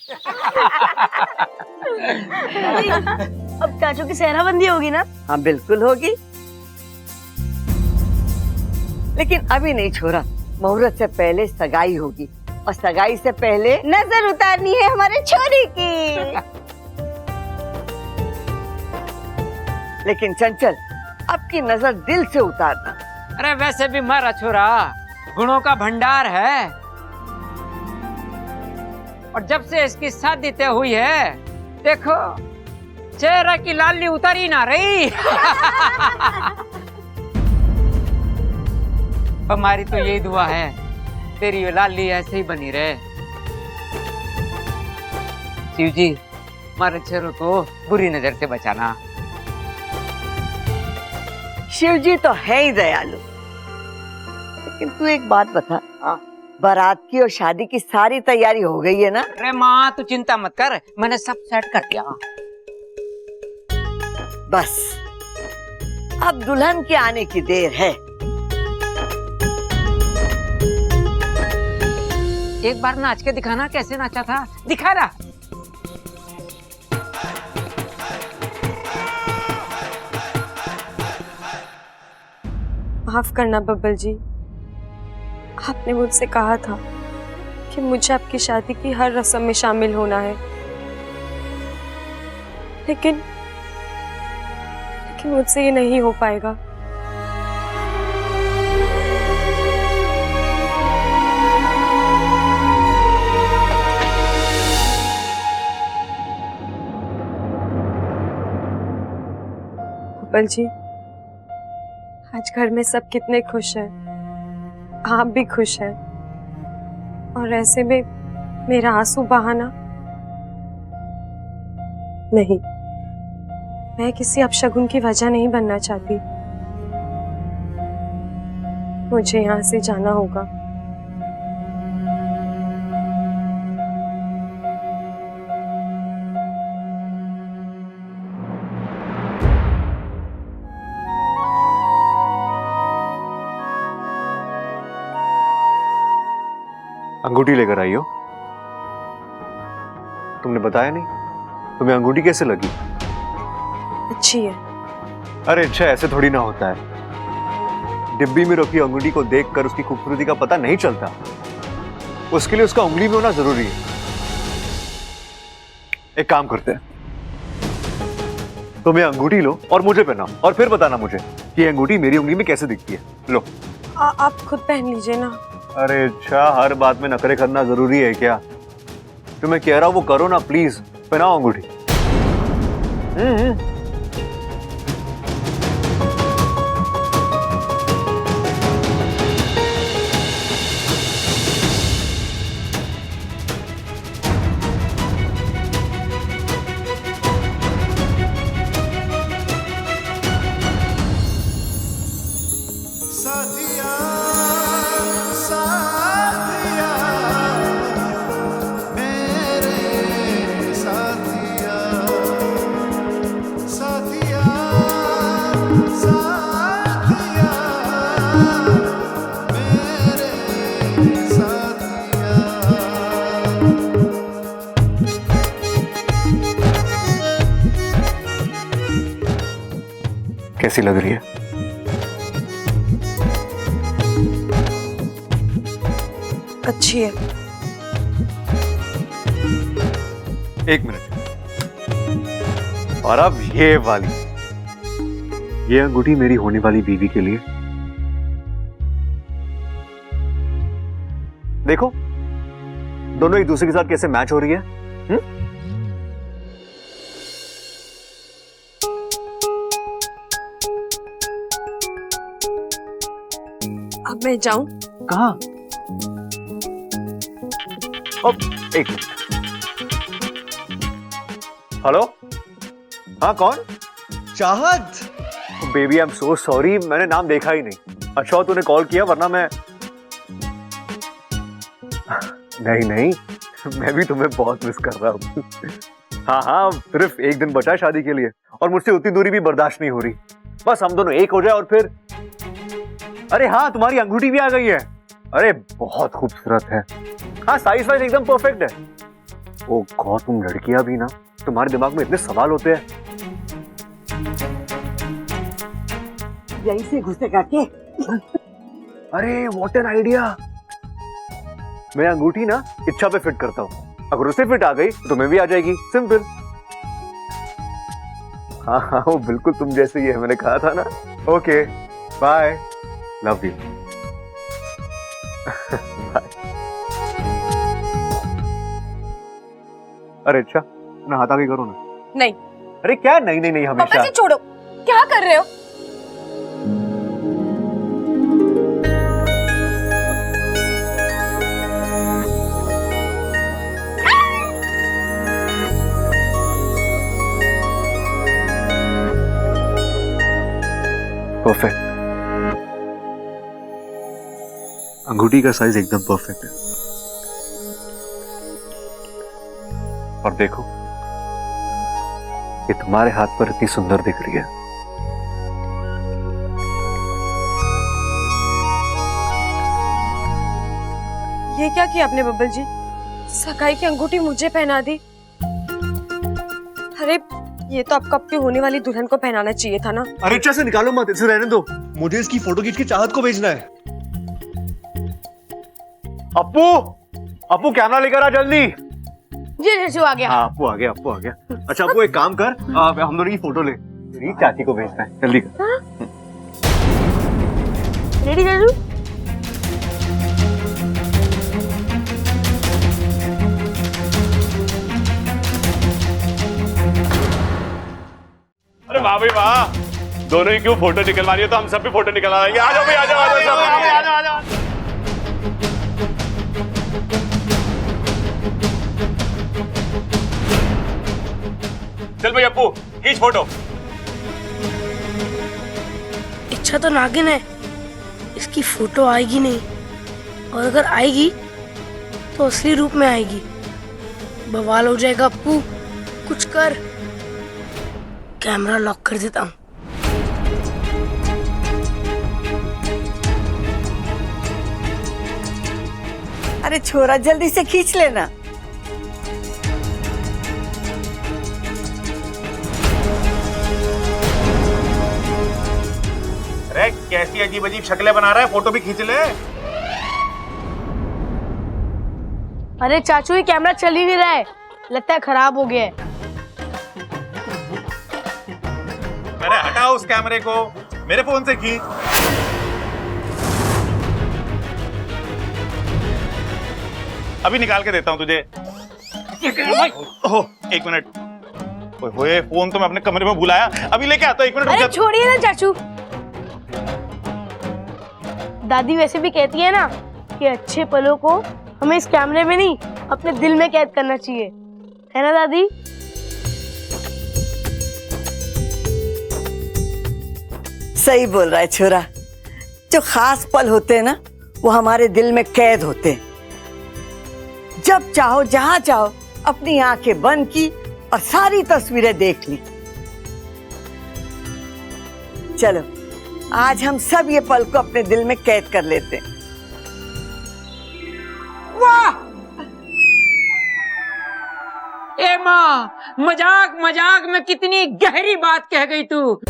अब चाचू की सेहराबंदी होगी ना? हाँ बिल्कुल होगी, लेकिन अभी नहीं छोरा। मुहूर्त से पहले सगाई होगी और सगाई से पहले नजर उतारनी है हमारे छोरी की। लेकिन चंचल, अब की नजर दिल से उतारना। अरे वैसे भी मारा छोरा गुणों का भंडार है, और जब से इसकी शादी तय हुई है देखो चेहरा की लाली उतारी ना रही। हमारी तो यही दुआ है तेरी लाली ऐसे ही बनी रहे। शिव जी हमारे चेहरों को बुरी नजर से बचाना। शिव जी तो है ही दयालु, लेकिन तू एक बात बता, बारात की और शादी की सारी तैयारी हो गई है ना? अरे माँ तू चिंता मत कर, मैंने सब सेट कर दिया। बस अब दुल्हन के आने की देर है। एक बार नाच के दिखाना कैसे नाचा था, दिखा रहा। माफ करना बब्बल जी, आपने मुझसे कहा था कि मुझे आपकी शादी की हर रस्म में शामिल होना है, लेकिन मुझसे ये नहीं हो पाएगा। बब्बल जी, आज घर में सब कितने खुश हैं, आप भी खुश हैं, और ऐसे में मेरा आंसू बहाना नहीं। मैं किसी अपशगुन की वजह नहीं बनना चाहती। मुझे यहाँ से जाना होगा। अंगूठी लेकर आई हो? तुमने बताया नहीं। तुम्हें अंगूठी कैसे लगी? अच्छी है। अरे अच्छा, ऐसे थोड़ी ना होता है। डिब्बी में रखी अंगूठी को देखकर उसकी खूबसूरती का पता नहीं चलता। उसके लिए उसका उंगली में होना जरूरी है। एक काम करते हैं, तुम ये अंगूठी लो और मुझे पहनाओ, और फिर बताना मुझे कि ये अंगूठी मेरी उंगली में कैसे दिखती है। लो। आप खुद पहन लीजिए ना। अरे अच्छा, हर बात में नखरे करना जरूरी है क्या? जो मैं कह रहा हूं वो करो ना प्लीज। पहनाओ अंगूठी। कैसी लग रही है? अच्छी है। एक मिनट। और अब ये वाली, ये अंगूठी मेरी होने वाली बीवी के लिए। देखो दोनों एक दूसरे के साथ कैसे मैच हो रही है। अब मैं जाऊं? कहाँ? एक मिनट। हेलो, हाँ कौन? चाहत। Baby I am so sorry, मैंने नाम देखा ही नहीं। अच्छा तूने कॉल किया, वरना मैं नहीं मैं भी तुम्हें बहुत मिस कर रहा हूँ। हाँ सिर्फ एक दिन बचा है शादी के लिए, और मुझसे उतनी दूरी भी बर्दाश्त नहीं हो रही। बस हम दोनों एक हो जाए और फिर। अरे हाँ, तुम्हारी अंगूठी भी आ गई है। अरे बहुत खूबसूरत है। हाँ साइज वाइज एकदम परफेक्ट है। ओ गॉड, तुम लड़कियां भी ना, तुम्हारे दिमाग में इतने सवाल होते हैं। यहीं से घुसेगा के? अरे व्हाट एन आइडिया। मैं अंगूठी ना इच्छा पे फिट करता हूँ, अगर उसे फिट आ गई तो तुम्हें भी आ जाएगी, सिंपल। हाँ हाँ, वो बिल्कुल तुम जैसे ही है, मैंने कहा था ना। Okay bye, love you. अरे अच्छा, नहाता भी करो ना। नहीं। अरे क्या नहीं नहीं नहीं, पापा हमेशा। जी छोड़ो, क्या कर रहे हो? परफेक्ट। अंगूठी का साइज एकदम परफेक्ट है। और देखो, ये तुम्हारे हाथ पर इतनी सुंदर दिख रही है। ये क्या किया आपने बब्बल जी? सगाई की अंगूठी मुझे पहना दी। अरे ये तो आपको आपकी होने वाली दुल्हन को पहनाना चाहिए था ना। अरे अच्छा से निकालो मत, इसे रहने दो, मुझे इसकी फोटो खींच के चाहत को भेजना है। अप्पू, अप्पू कैमरा लेकर आ जल्दी। जी चाचू आ गया। हाँ अप्पू आ गया, अप्पू आ गया। अच्छा अप्पू एक काम कर, हम दोनों की फोटो ले, मेरी चाची को भेजना है, जल्दी कर। रेडी चाचू? अरे वाह भाई वाह, दोनों ही क्यों फोटो निकलवा रही हो, तो हम सब भी फोटो निकलवा देंगे। आ जाओ भाई, आ जाओ, आ जाओ, आ जाओ। चल भाई अप्पू, खींच फोटो। इच्छा तो नागिन है, इसकी फोटो आएगी नहीं, और अगर आएगी तो असली रूप में आएगी। बवाल हो जाएगा अप्पू, कुछ कर। कैमरा लॉक कर देता हूँ। अरे छोरा जल्दी से खींच लेना। अरे कैसी अजीब अजीब शक्लें बना रहा है, फोटो भी खींच ले। अरे चाचू ये कैमरा चल ही नहीं रहा है, लगता है खराब हो गया है। अरे हटाओ उस कैमरे को, मेरे फोन से खींच। अभी निकाल के देता हूँ तुझे। ओह एक मिनट, ओए फोन तो मैं अपने कमरे में भुलाया, अभी लेके आता हूँ, एक मिनट रुक अरे जा। छोड़िए ना चाचू, दादी वैसे भी कहती है ना कि अच्छे पलों को हमें इस कैमरे में नहीं अपने दिल में कैद करना चाहिए, है ना दादी? सही बोल रहा है छोरा, जो खास पल होते हैं ना वो हमारे दिल में कैद होते हैं। जब चाहो जहां चाहो अपनी आंखें बंद की और सारी तस्वीरें देख ली। चलो आज हम सब ये पल को अपने दिल में कैद कर लेते हैं। वाह ए माँ, मजाक मजाक में कितनी गहरी बात कह गई तू।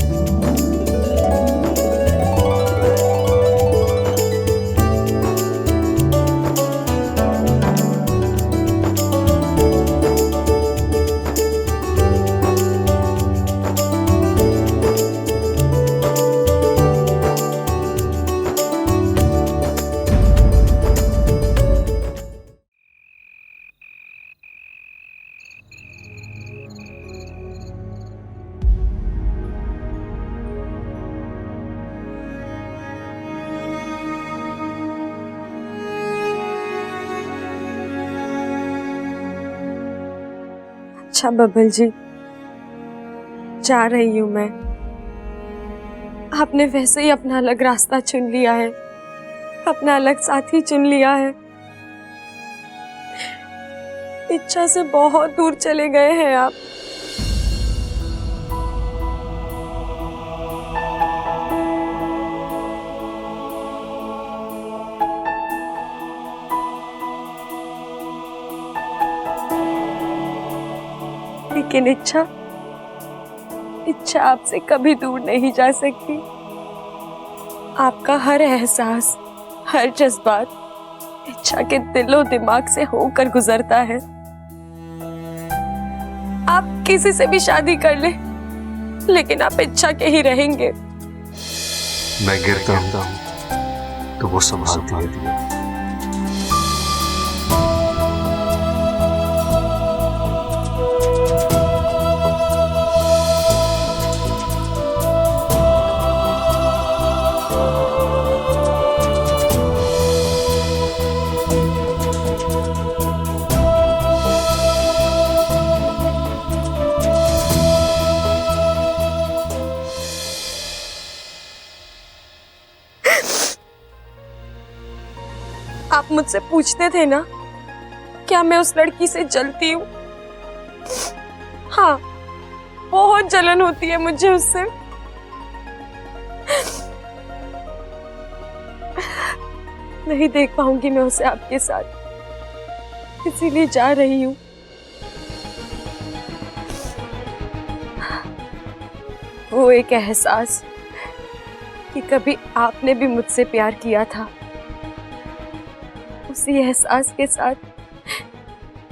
अच्छा बब्बल जी, जा रही हूँ मैं। आपने वैसे ही अपना अलग रास्ता चुन लिया है, अपना अलग साथी चुन लिया है। इच्छा से बहुत दूर चले गए हैं आप। लेकिन इच्छा आपसे कभी दूर नहीं जा सकती। आपका हर एहसास, हर जज्बात इच्छा के दिलो दिमाग से होकर गुजरता है। आप किसी से भी शादी कर ले, लेकिन आप इच्छा के ही रहेंगे। मैं गिरता हूँ तो वो संभालती है। आप मुझसे पूछते थे ना, क्या मैं उस लड़की से जलती हूँ? हाँ, बहुत जलन होती है मुझे उससे। नहीं देख पाऊंगी मैं उसे आपके साथ, इसीलिए जा रही हूँ। वो एक एहसास कि कभी आपने भी मुझसे प्यार किया था, उसी एहसास के साथ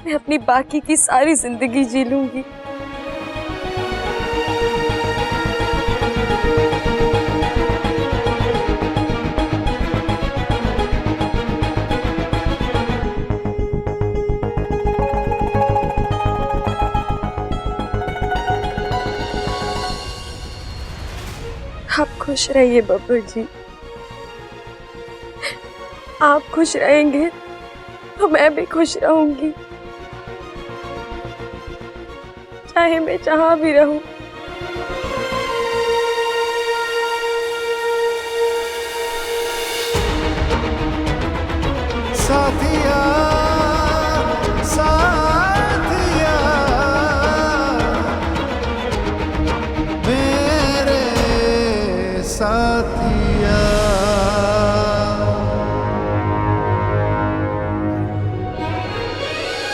मैं अपनी बाकी की सारी जिंदगी जी लूंगी। आप खुश रहिए बब्बर जी। आप खुश रहेंगे तो मैं भी खुश रहूंगी, चाहे मैं जहां भी रहूं। साथिया साथिया मेरे साथिया।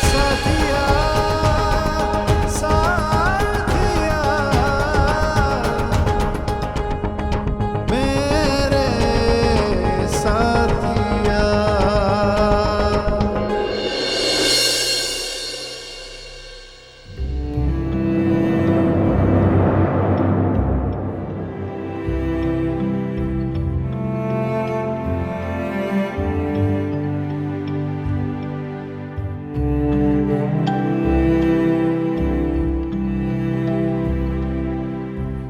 साथिया साथिया मेरे साथिया।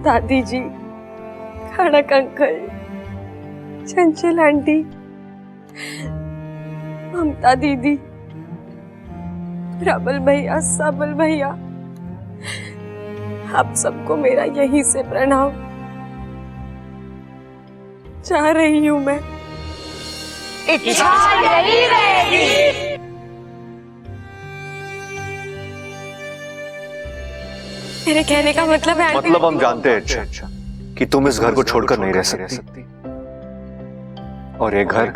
दादी जी, खड़क अंकल, चंचल आंटी, ममता दीदी, रबल भैया, सबल भैया, आप सबको मेरा यहीं से प्रणाम। जा रही हूँ मैं। इच्छा यही रहेगी। मेरे कहने का मतलब है आंटी, मतलब हम जानते हैं अच्छा कि तुम इस घर को छोड़कर नहीं रह सकती और ये घर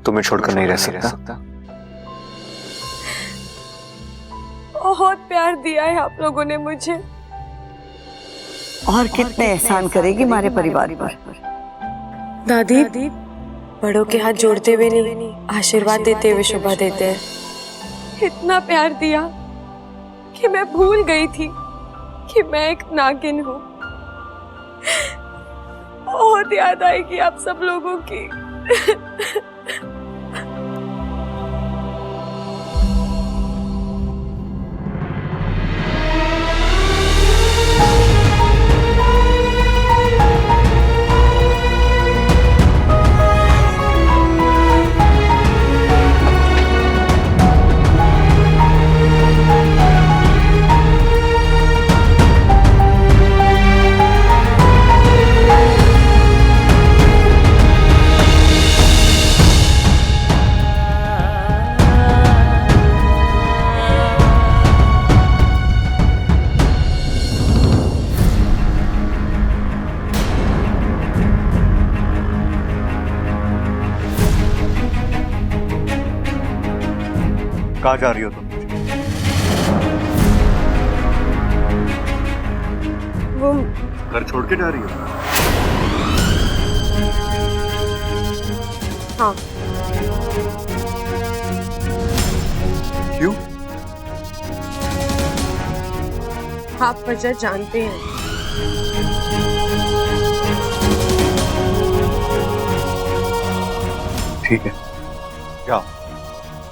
तुम्हें छोड़कर नहीं रह सकता। बहुत प्यार दिया है आप लोगों ने मुझे। और कितने एहसान करेगी हमारे परिवार पर। दादी, बड़ों के हाथ जोड़ते हुए नहीं, आशीर्वाद देते हुए शोभा देते हैं। इतना प्यार दिया कि मैं भूल गई थी कि मैं एक नागिन हूँ। बहुत याद आएगी आप सब लोगों की। कहाँ जा रही हो तुम? घर छोड़ के जा रही हो? हाँ, क्यों? आप वजह जानते हैं। ठीक है, जाओ,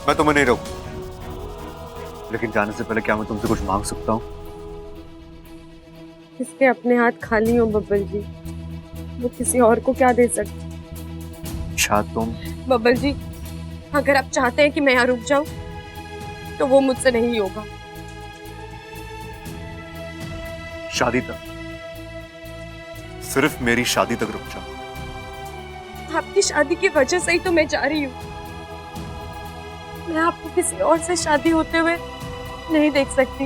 मैं तुम्हें नहीं रोकूं। लेकिन जाने से पहले क्या मैं तुमसे कुछ मांग सकता हूँ? इसके अपने हाथ खाली हो बब्बल जी, वो किसी और को क्या दे सकते। अच्छा, तुम बब्बल जी, अगर आप चाहते हैं कि मैं यहाँ रुक जाऊं तो वो मुझसे नहीं होगा। शादी तक, सिर्फ मेरी शादी तक रुक जाओ। आपकी शादी की वजह से ही तो मैं जा रही हूँ। मैं आपको किसी और से शादी होते हुए नहीं देख सकती।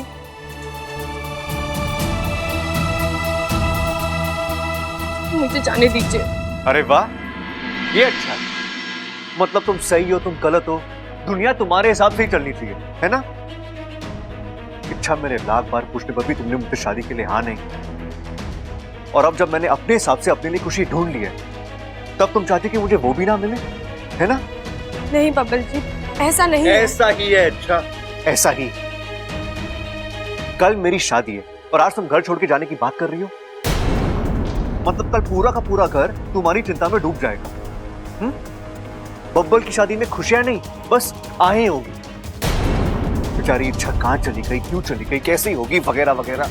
मुझे जाने दीजिए। अरे वाह, ये अच्छा है। मतलब तुम सही हो, तुम गलत हो, दुनिया तुम्हारे हिसाब से ही चलनी चाहिए, है ना? इच्छा मेरे लाख बार पूछने पर भी तुमने मुझसे शादी के लिए हाँ नहीं। और अब जब मैंने अपने हिसाब से अपने लिए खुशी ढूंढ ली है, तब तुम चाहती कि मुझे वो भी ना मिले, है ना? नहीं बब्बल जी, ऐसा नहीं है। ऐसा ही है। अच्छा, ऐसा ही। कल मेरी शादी है और आज तुम घर छोड़ के जाने की बात कर रही हो। मतलब कल पूरा का पूरा घर तुम्हारी चिंता में डूब जाएगा। बब्बल की शादी में खुशियां नहीं, बस आहें होगी। बेचारी इच्छा कहां चली गई, क्यों चली गई, कैसी होगी, वगैरह वगैरह।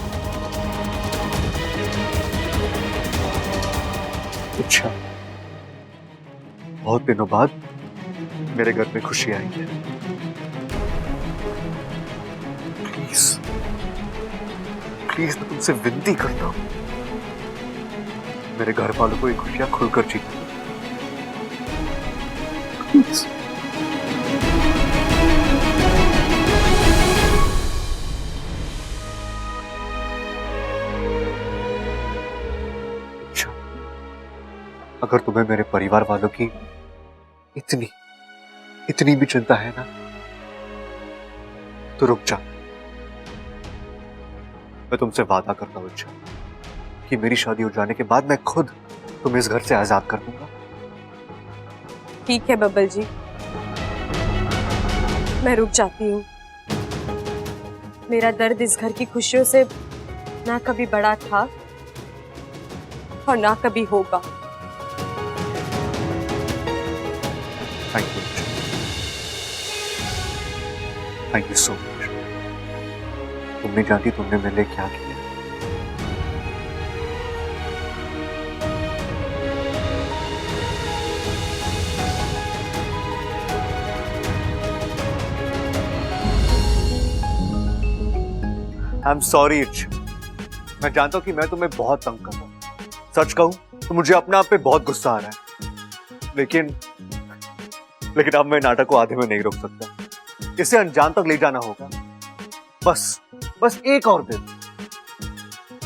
अच्छा, बहुत दिनों बाद मेरे घर में खुशी आई है। प्लीज प्लीज, मैं तुमसे विनती करता हूं, मेरे घर वालों को ये खुशियां खुलकर जीने दो। प्लीज। अच्छा, अगर तुम्हें मेरे परिवार वालों की इतनी भी चिंता है ना, तो रुक जा। मैं तुमसे वादा करता हूं अच्छा, कि मेरी शादी हो जाने के बाद मैं खुद तुम्हें इस घर से आजाद कर दूंगा। ठीक है बब्बल जी, मैं रुक जाती हूँ। मेरा दर्द इस घर की खुशियों से ना कभी बड़ा था और ना कभी होगा। Thank you, thank you so much. तुम नहीं जानती तुमने मेरे लिए क्या किया। आई एम सॉरी इच्छा, मैं जानता हूं कि मैं तुम्हें बहुत तंग कर रहा हूं। सच कहूं तो मुझे अपने आप पे बहुत गुस्सा आ रहा है, लेकिन अब मैं नाटक को आधे में नहीं रोक सकता। इसे अंजाम तक ले जाना होगा। बस एक और दिन,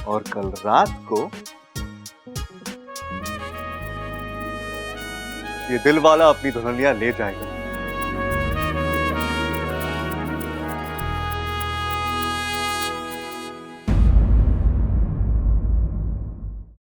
और कल रात को ये दिल वाला अपनी दुल्हनिया ले जाएगा।